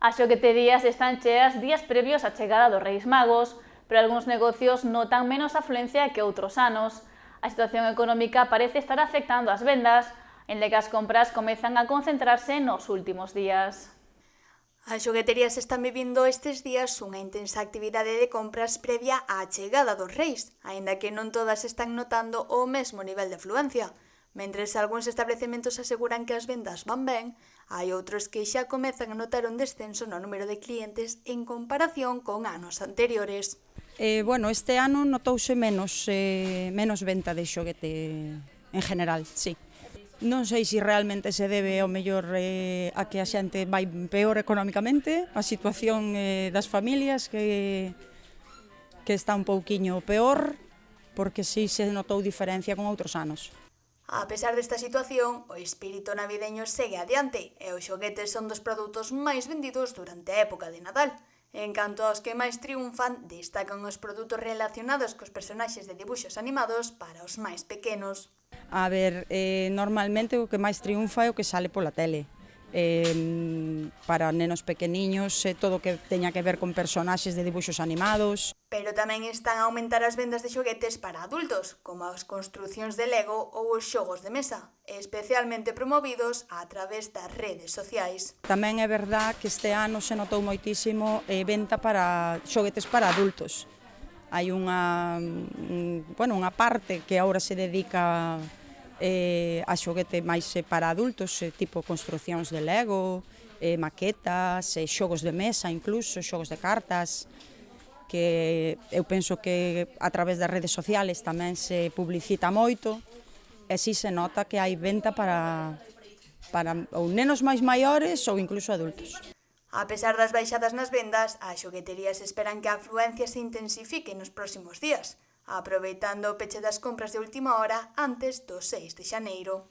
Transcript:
As xogueterías están cheas días previos á chegada dos Reis Magos, pero algúns negocios notan menos afluencia que outros anos. A situación económica parece estar afectando as vendas, en que as compras comezan a concentrarse nos últimos días. As xogueterías están vivindo estes días unha intensa actividade de compras previa á chegada dos reis, aínda que non todas están notando o mesmo nivel de afluencia. Mentres algúns establecementos aseguran que as vendas van ben, hai outros que xa comezan a notar un descenso no número de clientes en comparación con anos anteriores. Este ano notouse menos venta de xoguete en general, sí. Non sei se realmente se debe ao mellor a que a xente vai peor económicamente, a situación das familias que está un pouquiño peor, porque sí se notou diferencia con outros anos. A pesar desta situación, o espírito navideño segue adiante e os xoguetes son dos produtos máis vendidos durante a época de Nadal. En canto aos que máis triunfan, destacan os produtos relacionados cos personaxes de dibuxos animados para os máis pequenos. Normalmente o que máis triunfa é o que sale pola tele. Para nenos pequeniños, todo o que teña que ver con personaxes de dibuxos animados. Pero tamén están a aumentar as vendas de xoguetes para adultos, como as construcións de Lego ou os xogos de mesa, especialmente promovidos a través das redes sociais. Tamén é verdad que este ano se notou moitísimo venta para xoguetes para adultos. Hai unha parte que agora se dedica a xoguete máis para adultos, tipo construcións de Lego, maquetas, xogos de mesa incluso, xogos de cartas, que eu penso que a través das redes sociales tamén se publicita moito, e si se nota que hai venta para ou nenos máis maiores ou incluso adultos. A pesar das baixadas nas vendas, as xogueterías esperan que a afluencia se intensifique nos próximos días, aproveitando o peche das compras de última hora antes do 6 de xaneiro.